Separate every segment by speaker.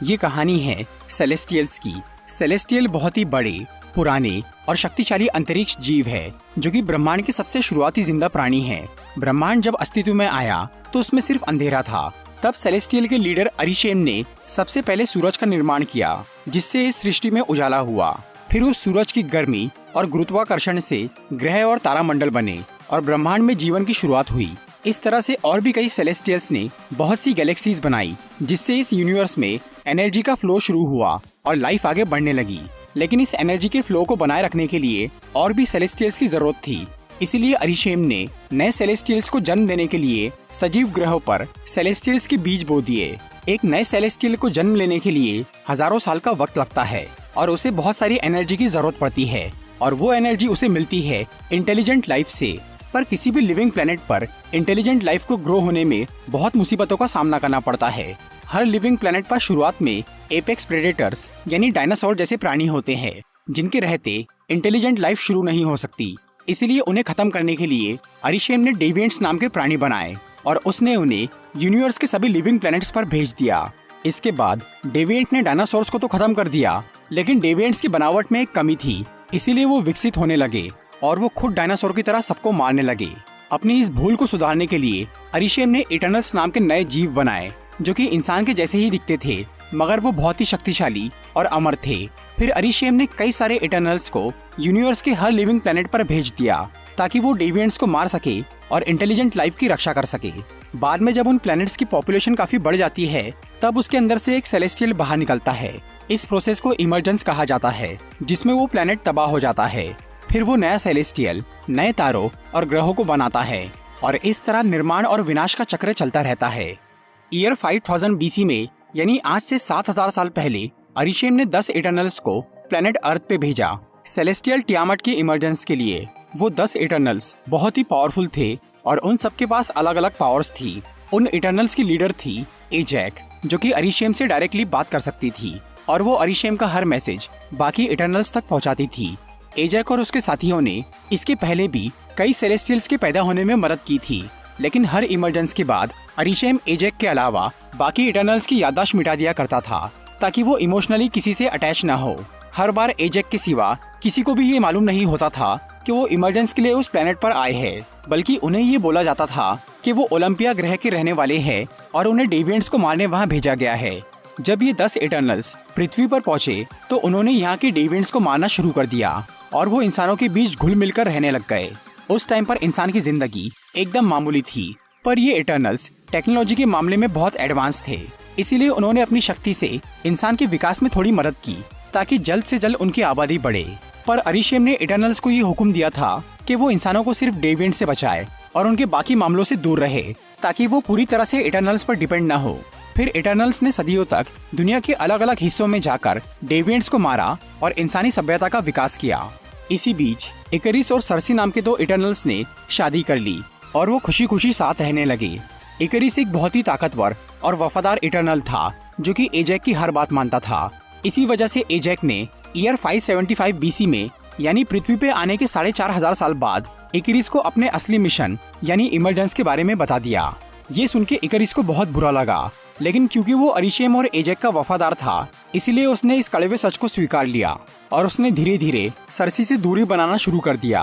Speaker 1: ये कहानी है सेलेस्टियल्स की। सेलेस्टियल बहुत ही बड़े, पुराने और शक्तिशाली अंतरिक्ष जीव है जो कि ब्रह्मांड के सबसे शुरुआती जिंदा प्राणी है। ब्रह्मांड जब अस्तित्व में आया तो उसमें सिर्फ अंधेरा था। तब सेलेस्टियल के लीडर अरिशेम ने सबसे पहले सूरज का निर्माण किया, जिससे इस सृष्टि में उजाला हुआ। फिर उस सूरज की गर्मी और गुरुत्वाकर्षण से ग्रह और तारामंडल बने और ब्रह्मांड में जीवन की शुरुआत हुई। इस तरह से और भी कई सेलेस्टियल्स ने बहुत सी गैलेक्सीज बनाई, जिससे इस यूनिवर्स में एनर्जी का फ्लो शुरू हुआ और लाइफ आगे बढ़ने लगी। लेकिन इस एनर्जी के फ्लो को बनाए रखने के लिए और भी सेलेस्टियल्स की जरूरत थी। इसीलिए अरिशेम ने नए सेलेस्टियल्स को जन्म देने के लिए सजीव ग्रहों पर सेलेस्टियल्स के बीज बो दिए। एक नए सेलेस्टियल को जन्म लेने के लिए हजारों साल का वक्त लगता है और उसे बहुत सारी एनर्जी की जरूरत पड़ती है, और वो एनर्जी उसे मिलती है इंटेलिजेंट लाइफ से। पर किसी भी लिविंग प्लेनेट पर इंटेलिजेंट लाइफ को ग्रो होने में बहुत मुसीबतों का सामना करना पड़ता है। हर लिविंग प्लेनेट पर शुरुआत में एपेक्स प्रेडेटर्स यानी डायनासोर जैसे प्राणी होते हैं, जिनके रहते इंटेलिजेंट लाइफ शुरू नहीं हो सकती। इसीलिए उन्हें खत्म करने के लिए अरिशेम ने डेविएंट्स नाम के प्राणी बनाए और उसने उन्हें यूनिवर्स के सभी लिविंग प्लैनेट्स पर भेज दिया। इसके बाद डेविएंट ने डायनासोर्स को तो खत्म कर दिया, लेकिन डेविएंट्स की बनावट में एक कमी थी, इसीलिए वो विकसित होने लगे और वो खुद डायनासोर की तरह सबको मारने लगे। अपनी इस भूल को सुधारने के लिए अरिशेम ने इटर्नल्स नाम के नए जीव बनाए, जो कि इंसान के जैसे ही दिखते थे, मगर वो बहुत ही शक्तिशाली और अमर थे। फिर अरिशेम ने कई सारे इटर्नल्स को यूनिवर्स के हर लिविंग प्लेनेट पर भेज दिया, ताकि वो डेविएंट्स को मार सके और इंटेलिजेंट लाइफ की रक्षा कर सके। बाद में जब उन प्लैनेट्स की पॉपुलेशन काफी बढ़ जाती है, तब उसके अंदर से एक सेलेस्टियल बाहर निकलता है। इस प्रोसेस को इमर्जेंस कहा जाता है, जिसमें वो प्लैनेट तबाह हो जाता है। फिर वो नया सेलेस्टियल नए तारों और ग्रहों को बनाता है और इस तरह निर्माण और विनाश का चक्र चलता रहता है। ईयर 5000 BC में, यानी आज से 7000 साल पहले, अरिशेम ने 10 इटर्नल्स को प्लेनेट अर्थ पे भेजा सेलेस्टियल टियामट के इमरजेंस के लिए। वो 10 इटर्नल्स बहुत ही पावरफुल थे और उन सबके पास अलग अलग पावर्स थी। उन इटर्नल्स की लीडर थी एजैक, जो कि अरिशेम से डायरेक्टली बात कर सकती थी और वो अरिशेम का हर मैसेज बाकी इटर्नल्स तक पहुंचाती थी। एजैक और उसके साथियों ने इसके पहले भी कई सेलेस्टियल्स के पैदा होने में मदद की थी, लेकिन हर इमरजेंस के बाद अरिशेम एजैक के अलावा बाकी इटर्नल्स की याददाश्त मिटा दिया करता था, ताकि वो इमोशनली किसी से अटैच न हो। हर बार एजैक के सिवा किसी को भी ये मालूम नहीं होता था कि वो इमरजेंस के लिए उस प्लेनेट पर आए हैं, बल्कि उन्हें ये बोला जाता था कि वो ओलंपिया ग्रह के रहने वाले हैं और उन्हें डेविएंट्स को मारने वहाँ भेजा गया है। जब ये 10 इटर्नल्स पृथ्वी पर पहुंचे तो उन्होंने यहाँ के डेविएंट्स को मारना शुरू कर दिया और वो इंसानों के बीच घुल मिलकर रहने लग गए। उस टाइम पर इंसान की जिंदगी एकदम मामूली थी, पर ये इटर्नल्स टेक्नोलॉजी के मामले में बहुत एडवांस थे। इसीलिए उन्होंने अपनी शक्ति से इंसान के विकास में थोड़ी मदद की, ताकि जल्द से जल्द उनकी आबादी बढ़े। पर अरिशेम ने इटर्नल्स को ये हुक्म दिया था कि वो इंसानों को सिर्फ डेविएंट से बचाए और उनके बाकी मामलों से दूर रहे, ताकि वो पूरी तरह से इटर्नल्स पर डिपेंड न हो। फिर इटर्नल्स ने सदियों तक दुनिया के अलग अलग हिस्सों में जाकर डेविएंट्स को मारा और इंसानी सभ्यता का विकास किया। इसी बीच इकरिस और सर्सी नाम के 2 इटर्नल्स ने शादी कर ली और वो खुशी खुशी साथ रहने लगे। इकरिस एक बहुत ही ताकतवर और वफादार इटर्नल था, जो कि एजैक की हर बात मानता था। इसी वजह से एजैक ने ईयर 575 BC में, यानी पृथ्वी पे आने के 4500 साल बाद, इकरिस को अपने असली मिशन यानी इमरजेंस के बारे में बता दिया। ये सुन के इकरिस को बहुत बुरा लगा, लेकिन क्योंकि वो अरिशेम और एजैक का वफादार था, इसलिए उसने इस कड़वे सच को स्वीकार लिया और उसने धीरे धीरे सर्सी से दूरी बनाना शुरू कर दिया।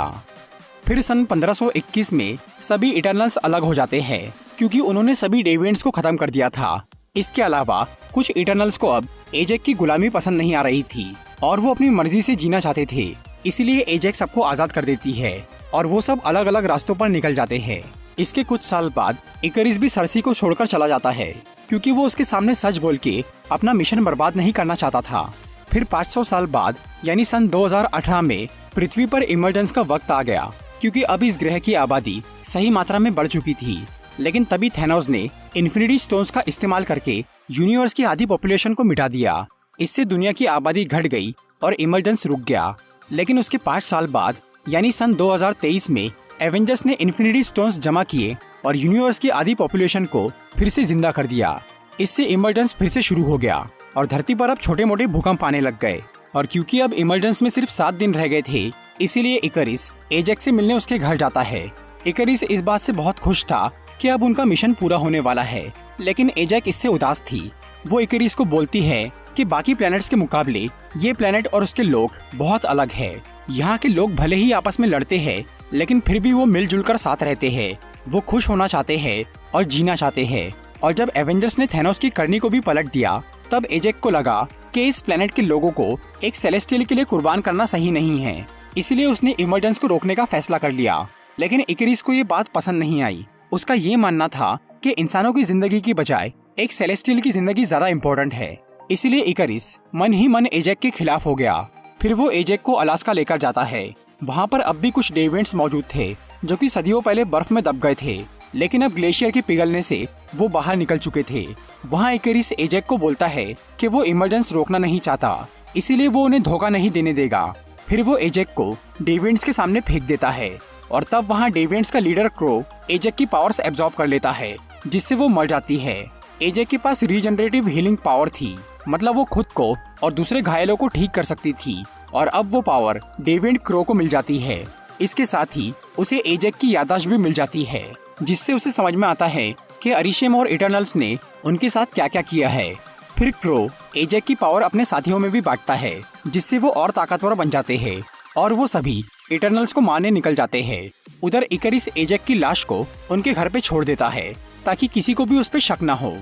Speaker 1: फिर सन 1521 में सभी इटर्नल्स अलग हो जाते हैं, क्योंकि उन्होंने सभी डेविएंट्स को खत्म कर दिया था। इसके अलावा कुछ इटर्नल्स को अब एजैक की गुलामी पसंद नहीं आ रही थी और वो अपनी मर्जी से जीना चाहते थे। इसीलिए एजैक सबको आजाद कर देती है और वो सब अलग अलग रास्तों पर निकल जाते हैं। इसके कुछ साल बाद इकरिस भी सर्सी को छोड़कर चला जाता है, क्योंकि वो उसके सामने सच बोल के अपना मिशन बर्बाद नहीं करना चाहता था। फिर 500 साल बाद, यानी सन 2018 में, पृथ्वी पर इमरजेंस का वक्त आ गया, क्योंकि अब इस ग्रह की आबादी सही मात्रा में बढ़ चुकी थी। लेकिन तभी थैनोस ने इन्फिनिटी स्टोन्स का इस्तेमाल करके यूनिवर्स की आधी पॉपुलेशन को मिटा दिया। इससे दुनिया की आबादी घट गई और इमरजेंस रुक गया। लेकिन उसके 5 साल बाद, यानी सन 2023 में, एवेंजर्स ने इन्फिनिटी स्टोन्स जमा किए और यूनिवर्स की आधी पॉपुलेशन को फिर से जिंदा कर दिया। इससे इमरजेंस फिर से शुरू हो गया और धरती पर अब छोटे मोटे भूकंप आने लग गए। और क्योंकि अब इमरजेंस में सिर्फ 7 दिन रह गए थे, इसीलिए इकरिस एजैक से मिलने उसके घर जाता है। इकरिस इस बात से बहुत खुश था कि अब उनका मिशन पूरा होने वाला है, लेकिन एजैक इससे उदास थी। वो इकरिस को बोलती है कि बाकी प्लैनेट्स के मुकाबले ये प्लैनेट और उसके लोग बहुत अलग है। यहाँ के लोग भले ही आपस में लड़ते हैं, लेकिन फिर भी वो मिलजुल कर साथ रहते हैं। वो खुश होना चाहते हैं और जीना चाहते हैं। और जब एवेंजर्स ने थैनोस की करनी को भी पलट दिया, तब एजेक को लगा कि इस प्लेनेट के लोगों को एक सेलेस्टियल के लिए कुर्बान करना सही नहीं है। इसलिए उसने इमर्जेंस को रोकने का फैसला कर लिया। लेकिन इकरिस को ये बात पसंद नहीं आई। उसका ये मानना था कि इंसानों की जिंदगी की बजाय एक सेलेस्टियल की जिंदगी ज्यादा इम्पोर्टेंट है। इसीलिए इकरिस मन ही मन एजेक के खिलाफ हो गया। फिर वो एजेक को अलास्का लेकर जाता है। वहाँ पर अब भी कुछ डेविएंट्स मौजूद थे जो कि सदियों पहले बर्फ में दब गए थे, लेकिन अब ग्लेशियर के पिघलने से वो बाहर निकल चुके थे। वहाँ इकरिस एजेक को बोलता है कि वो इमरजेंस रोकना नहीं चाहता, इसीलिए वो उन्हें धोखा नहीं देने देगा। फिर वो एजेक को डेविएंट्स के सामने फेंक देता है और तब वहाँ डेविएंट्स का लीडर क्रो एजेक की पावर्स एब्जॉर्ब कर लेता है, जिससे वो मर जाती है। एजेक के पास रीजनरेटिव हीलिंग पावर थी, मतलब वो खुद को और दूसरे घायलों को ठीक कर सकती थी, और अब वो पावर डेविएंट क्रो को मिल जाती है। इसके साथ ही उसे एजेक की याददाश्त भी मिल जाती है, जिससे उसे समझ में आता है कि अरिशेम और इटर्नल्स ने उनके साथ क्या क्या किया है। फिर क्रो एजेक की पावर अपने साथियों में भी बांटता है, जिससे वो और ताकतवर बन जाते हैं और वो सभी इटर्नल्स को मारने निकल जाते हैं। उधर इकरिस एजेक की लाश को उनके घर पे छोड़ देता है ताकि किसी को भी उस पर शक न हो।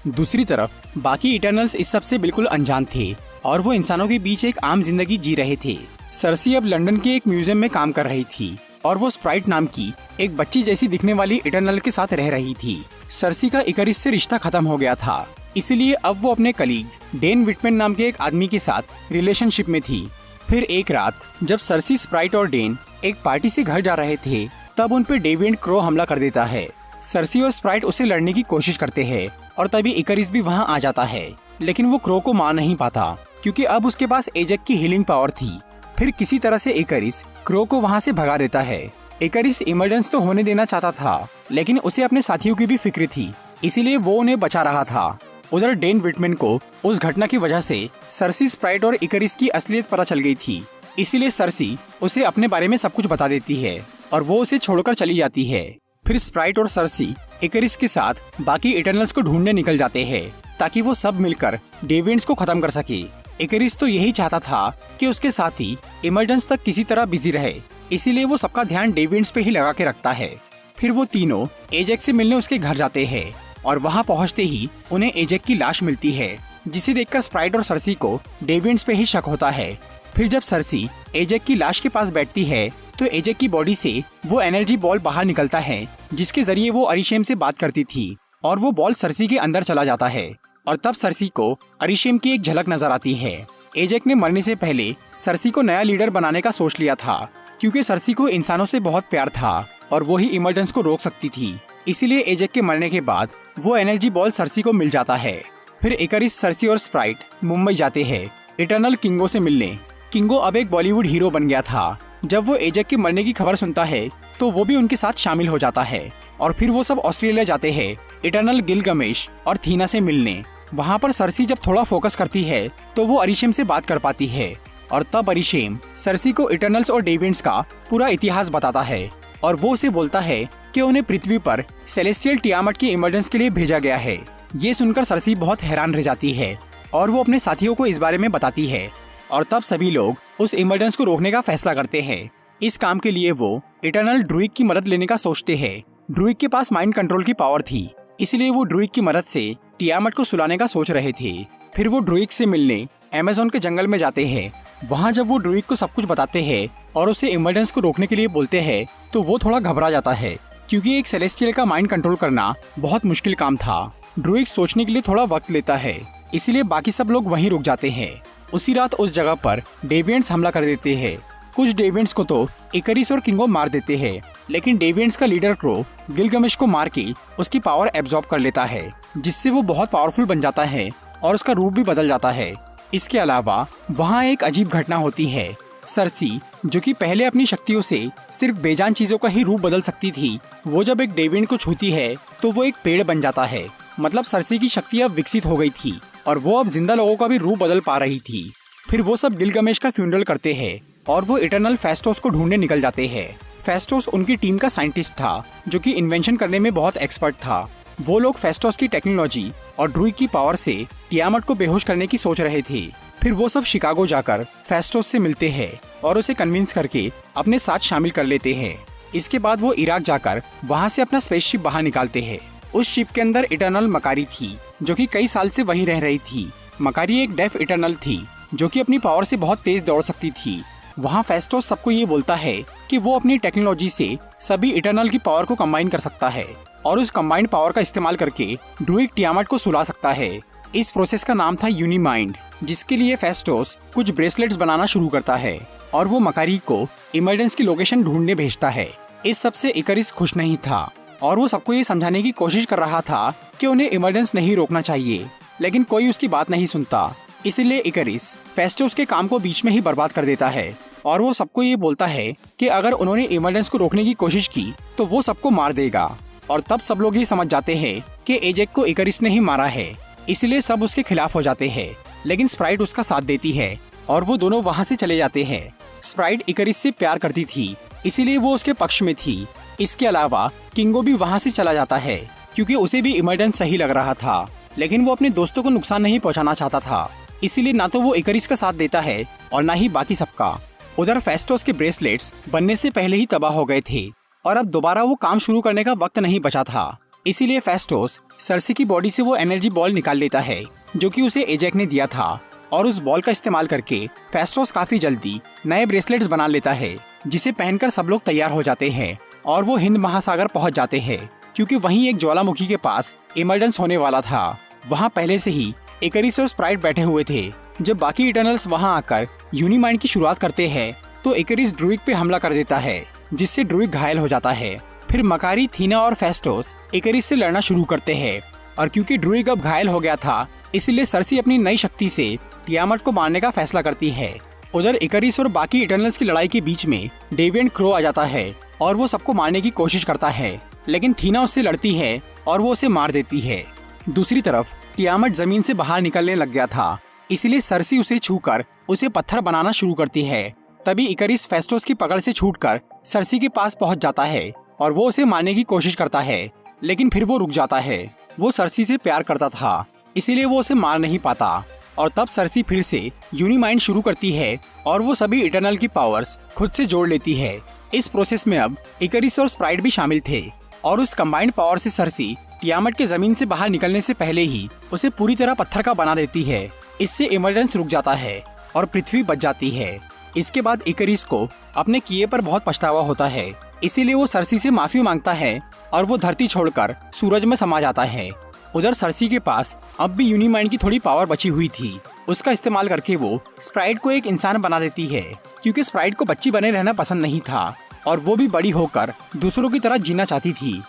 Speaker 1: दूसरी तरफ बाकी इटर्नल्स इस सब से बिल्कुल अनजान थे और वो इंसानों के बीच एक आम जिंदगी जी रहे थे। सर्सी अब लंदन के एक म्यूजियम में काम कर रही थी और वो स्प्राइट नाम की एक बच्ची जैसी दिखने वाली इटर्नल के साथ रह रही थी। सर्सी का इकरिस से रिश्ता खत्म हो गया था, इसीलिए अब वो अपने कलीग डेन विटमैन नाम के एक आदमी के साथ रिलेशनशिप में थी। फिर एक रात जब सर्सी, स्प्राइट और डेन एक पार्टी से घर जा रहे थे, तब उन पे डेविएंट क्रो हमला कर देता है। सर्सी और स्प्राइट उसे लड़ने की कोशिश करते हैं और तभी इकरिस भी वहाँ आ जाता है, लेकिन वो क्रो को मार नहीं पाता क्योंकि अब उसके पास एजेक की हीलिंग पावर थी। फिर किसी तरह से इकरिस क्रो को वहाँ से भगा देता है। इकरिस इमरजेंस तो होने देना चाहता था, लेकिन उसे अपने साथियों की भी फिक्र थी, इसीलिए वो उन्हें बचा रहा था। उधर डेन विटमैन को उस घटना की वजह से सर्सी, स्प्राइट और इकरिस की असलियत पता चल गई थी, इसीलिए सर्सी उसे अपने बारे में सब कुछ बता देती है और वो उसे छोड़कर चली जाती है। फिर स्प्राइट और सर्सी इकरिस के साथ बाकी इटर्नल्स को ढूंढने निकल जाते हैं ताकि वो सब मिलकर डेविएंट्स को खत्म कर सके। इकरिस तो यही चाहता था कि उसके साथी इमरजेंस तक किसी तरह बिजी रहे, इसीलिए वो सबका ध्यान डेविएंट्स पे ही लगा के रखता है। फिर वो तीनों एजेक से मिलने उसके घर जाते हैं और वहाँ पहुँचते ही उन्हें एजेक की लाश मिलती है, जिसे देखकर स्प्राइट और सर्सी को डेविएंट्स पे ही शक होता है। फिर जब सर्सी एजेक की लाश के पास बैठती है तो एजेक की बॉडी से वो एनर्जी बॉल बाहर निकलता है, जिसके जरिए वो अरिशेम से बात करती थी, और वो बॉल सर्सी के अंदर चला जाता है। और तब सर्सी को अरिशेम की एक झलक नजर आती है। एजेक ने मरने से पहले सर्सी को नया लीडर बनाने का सोच लिया था, क्योंकि सर्सी को इंसानों से बहुत प्यार था और वो ही इमरजेंस को रोक सकती थी। इसीलिए एजेक के मरने के बाद वो एनर्जी बॉल सर्सी को मिल जाता है। फिर इकरिस, सर्सी और स्प्राइट मुंबई जाते हैं इटर्नल किंगो से मिलने। किंगो अब एक बॉलीवुड हीरो बन गया था। जब वो एजेक के मरने की खबर सुनता है तो वो भी उनके साथ शामिल हो जाता है और फिर वो सब ऑस्ट्रेलिया जाते हैं इटर्नल गिलगमेश और थीना से मिलने। वहाँ पर सर्सी जब थोड़ा फोकस करती है तो वो अरिशेम से बात कर पाती है और तब अरिशेम सर्सी को इटर्नल्स और डेविएंट्स का पूरा इतिहास बताता है और वो उसे बोलता है कि उन्हें पृथ्वी पर सेलेस्टियल टियामट की इमरजेंस के लिए भेजा गया है। ये सुनकर सर्सी बहुत हैरान रह जाती है और वो अपने साथियों को इस बारे में बताती है और तब सभी लोग उस इमरजेंस को रोकने का फैसला करते हैं। इस काम के लिए वो इटर्नल ड्रूइग की मदद लेने का सोचते हैं। ड्रूइग के पास माइंड कंट्रोल की पावर थी, इसलिए वो ड्रूइग की मदद से टियामट को सुलाने का सोच रहे थे। फिर वो ड्रूइग से मिलने अमेज़न के जंगल में जाते हैं। वहाँ जब वो ड्रूइग को सब कुछ बताते हैं और उसे इमरजेंस को रोकने के लिए बोलते हैं तो वो थोड़ा घबरा जाता है, क्योंकि एक सेलेस्टियल का माइंड कंट्रोल करना बहुत मुश्किल काम था। ड्रूइग सोचने के लिए थोड़ा वक्त लेता है, इसीलिए बाकी सब लोग वहीं रुक जाते हैं। उसी रात उस जगह पर डेविएंट्स हमला कर देते हैं। कुछ डेविएंट्स को तो इकरिस और किंगो मार देते हैं, लेकिन डेविएंट्स का लीडर क्रो गिलगमेश को मार के उसकी पावर एब्जॉर्ब कर लेता है, जिससे वो बहुत पावरफुल बन जाता है और उसका रूप भी बदल जाता है। इसके अलावा वहाँ एक अजीब घटना होती है। सर्सी, जो कि पहले अपनी शक्तियों से सिर्फ बेजान चीजों का ही रूप बदल सकती थी, वो जब एक डेविएंट को छूती है तो वो एक पेड़ बन जाता है। मतलब सर्सी की शक्ति अब विकसित हो गई थी और वो अब जिंदा लोगों का भी रूप बदल पा रही थी। फिर वो सब गिलगमेश का फ्यूनरल करते हैं और वो इटर्नल फेस्टोस को ढूंढने निकल जाते हैं। फेस्टोस उनकी टीम का साइंटिस्ट था, जो कि इन्वेंशन करने में बहुत एक्सपर्ट था। वो लोग फेस्टोस की टेक्नोलॉजी और ड्रूइग की पावर से टियामट को बेहोश करने की सोच रहे थे। फिर वो सब शिकागो जाकर फेस्टोस से मिलते हैं और उसे कन्विंस करके अपने साथ शामिल कर लेते हैं। इसके बाद वो इराक जाकर वहाँ से अपना स्पेसशिप बाहर निकालते हैं। उस शिप के अंदर इटर्नल मकारी थी, जो कि कई साल से वहीं रह रही थी। मकारी एक डेफ इटर्नल थी, जो कि अपनी पावर से बहुत तेज दौड़ सकती थी। वहाँ फेस्टोस सबको ये बोलता है कि वो अपनी टेक्नोलॉजी से सभी इटर्नल की पावर को कंबाइन कर सकता है और उस कंबाइंड पावर का इस्तेमाल करके ड्रूइग टियामट को सुला सकता है। इस प्रोसेस का नाम था यूनीमाइंड, जिसके लिए फेस्टोस कुछ ब्रेसलेट्स बनाना शुरू करता है और वो मकारी को इमरजेंस की लोकेशन ढूंढने भेजता है। इस सबसे इकरिस खुश नहीं था और वो सबको ये समझाने की कोशिश कर रहा था कि उन्हें इमरजेंस नहीं रोकना चाहिए, लेकिन कोई उसकी बात नहीं सुनता। इसलिए इकरिस फेस्टोस के काम को बीच में ही बर्बाद कर देता है और वो सबको ये बोलता है कि अगर उन्होंने इमरजेंस को रोकने की कोशिश की तो वो सबको मार देगा। और तब सब लोग ये समझ जाते हैं कि एजेक को इकरिस ने ही मारा है, इसलिए सब उसके खिलाफ हो जाते हैं। लेकिन स्प्राइट उसका साथ देती है और वो दोनों वहाँ से चले जाते हैं। स्प्राइट इकरिस से प्यार करती थी, इसीलिए वो उसके पक्ष में थी। इसके अलावा किंगो भी वहाँ से चला जाता है क्योंकि उसे भी इमरजेंस सही लग रहा था, लेकिन वो अपने दोस्तों को नुकसान नहीं पहुँचाना चाहता था। इसीलिए ना तो वो इकरिस का साथ देता है और ना ही बाकी सबका। उधर फेस्टोस के ब्रेसलेट्स बनने से पहले ही तबाह हो गए थे और अब दोबारा वो काम शुरू करने का वक्त नहीं बचा था। इसीलिए फेस्टोस सर्सी की बॉडी से वो एनर्जी बॉल निकाल लेता है जो कि उसे एजेक ने दिया था, और उस बॉल का इस्तेमाल करके फेस्टोस काफी जल्दी नए ब्रेसलेट्स बना लेता है, जिसे पहनकर सब लोग तैयार हो जाते हैं और वो हिंद महासागर पहुंच जाते हैं क्योंकि वहीं एक ज्वालामुखी के पास इमरजेंस होने वाला था। वहाँ पहले से ही इकरिस और स्प्राइट बैठे हुए थे। जब बाकी इटर्नल्स वहाँ आकर यूनीमाइंड की शुरुआत करते हैं तो इकरिस ड्रूइग पे हमला कर देता है, जिससे ड्रूइग घायल हो जाता है। फिर मकारी, थीना और फेस्टोस इकरिस से लड़ना शुरू करते हैं और क्योंकि ड्रूइग अब घायल हो गया था, इसलिए सर्सी अपनी नई शक्ति से टियामट को मारने का फैसला करती है। उधर इकरिस और बाकी इटर्नल्स की लड़ाई के बीच में डेविएंट क्रो आ जाता है और वो सबको मारने की कोशिश करता है, लेकिन थीना उससे लड़ती है और वो उसे मार देती है। दूसरी तरफ टियामट जमीन से बाहर निकलने लग गया था, इसलिए सर्सी उसे छूकर उसे पत्थर बनाना शुरू करती है। तभी इकरिस फेस्टोस की पकड़ से छूटकर सर्सी के पास पहुंच जाता है और वो उसे मारने की कोशिश करता है, लेकिन फिर वो रुक जाता है। वो सर्सी से प्यार करता था, इसीलिए वो उसे मार नहीं पाता। और तब सर्सी फिर से यूनीमाइंड शुरू करती है और वो सभी इटर्नल की पावर्स खुद से जोड़ लेती है। इस प्रोसेस में अब इकरिस और स्प्राइट भी शामिल थे और उस कंबाइंड पावर से सर्सी टियामट के जमीन से बाहर निकलने से पहले ही उसे पूरी तरह पत्थर का बना देती है। इससे इमरजेंस रुक जाता है और पृथ्वी बच जाती है। इसके बाद इकरिस को अपने किए पर बहुत पछतावा होता है, इसीलिए वो सर्सी से माफी मांगता है और वो धरती छोड़कर सूरज में समा जाता है। उधर सर्सी के पास अब भी यूनीमाइंड की थोड़ी पावर बची हुई थी। उसका इस्तेमाल करके वो स्प्राइट को एक इंसान बना देती है, क्योंकि स्प्राइट को बच्ची बने रहना पसंद नहीं था और वो भी बड़ी होकर दूसरों की तरह जीना चाहती थी।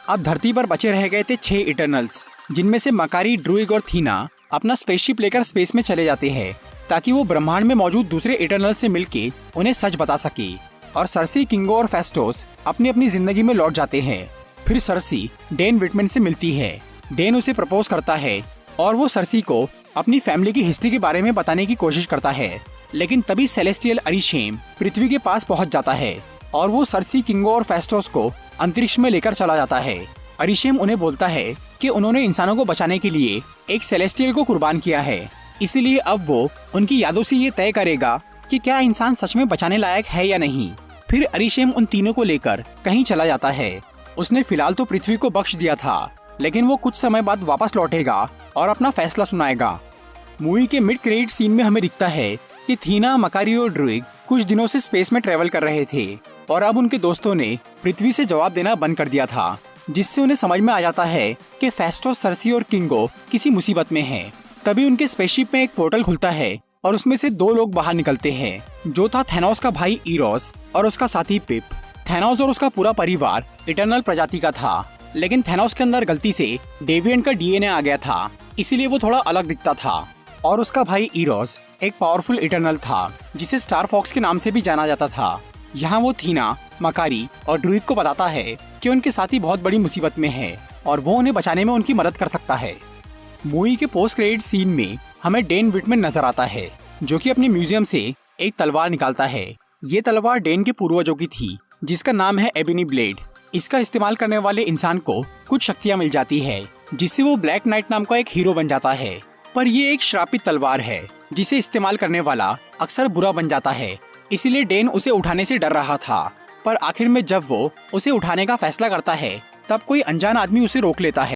Speaker 1: अब धरती पर बचे रह गए थे 6 इटर्नल्स, जिनमें से मकारी, ड्रूइग और थीना अपना स्पेसशिप लेकर स्पेस में चले जाते हैं ताकि वो ब्रह्मांड में मौजूद दूसरे इटर्नल्स से मिलके उन्हें सच बता सके। और सर्सी, किंगो और फेस्टोस अपनी अपनी जिंदगी में लौट जाते हैं। फिर सर्सी डेन विटमैन से मिलती है। डेन उसे प्रपोज करता है और वो सर्सी को अपनी फैमिली की हिस्ट्री के बारे में बताने की कोशिश करता है, लेकिन तभी सेलेस्टियल अरिशेम पृथ्वी के पास पहुंच जाता है और वो सर्सी, किंगो और फेस्टोस को अंतरिक्ष में लेकर चला जाता है। अरिशेम उन्हें बोलता है कि उन्होंने इंसानों को बचाने के लिए एक सेलेस्टियल को कुर्बान किया है, इसीलिए अब वो उनकी यादों से ये तय करेगा कि क्या इंसान सच में बचाने लायक है या नहीं। फिर अरिशेम उन तीनों को लेकर कहीं चला जाता है। उसने फिलहाल तो पृथ्वी को बख्श दिया था, लेकिन वो कुछ समय बाद वापस लौटेगा और अपना फैसला सुनाएगा। मूवी के मिड क्रेडिट सीन में हमें दिखता है कि थीना, मकारी और ड्रूइग कुछ दिनों से स्पेस में ट्रेवल कर रहे थे और अब उनके दोस्तों ने पृथ्वी से जवाब देना बंद कर दिया था, जिससे उन्हें समझ में आ जाता है कि फेस्टोस, सर्सी और किंगो किसी मुसीबत में हैं। तभी उनके स्पेसशिप में एक पोर्टल खुलता है और उसमें से 2 लोग बाहर निकलते हैं, जो था थैनोस का भाई इरोस और उसका साथी पिप। थैनोस और उसका पूरा परिवार इटर्नल प्रजाति का था, लेकिन थैनोस के अंदर गलती से डेविएंट का डीएनए आ गया था, इसीलिए वो थोड़ा अलग दिखता था। और उसका भाई इरोस एक पावरफुल इटर्नल था, जिसे स्टार फॉक्स के नाम से भी जाना जाता था। यहाँ वो थीना, मकारी और ड्रूइग को बताता है कि उनके साथी बहुत बड़ी मुसीबत में है और वो उन्हें बचाने में उनकी मदद कर सकता है। मूवी के पोस्ट क्रेडिट सीन में हमें डेन विटमैन नजर आता है, जो कि अपने म्यूजियम से एक तलवार निकालता है। ये तलवार डेन के पूर्वजों की थी, जिसका नाम है एबिनी ब्लेड। इसका इस्तेमाल करने वाले इंसान को कुछ शक्तियाँ मिल जाती है, जिससे वो ब्लैक नाइट नाम का एक हीरो बन जाता है। पर ये एक श्रापित तलवार है, जिसे इस्तेमाल करने वाला अक्सर बुरा बन जाता है। इसीलिए डेन उसे उठाने से डर रहा था। पर आखिर में जब वो उसे उठाने का फैसला करता है, तब कोई अनजान आदमी उसे रोक लेता है।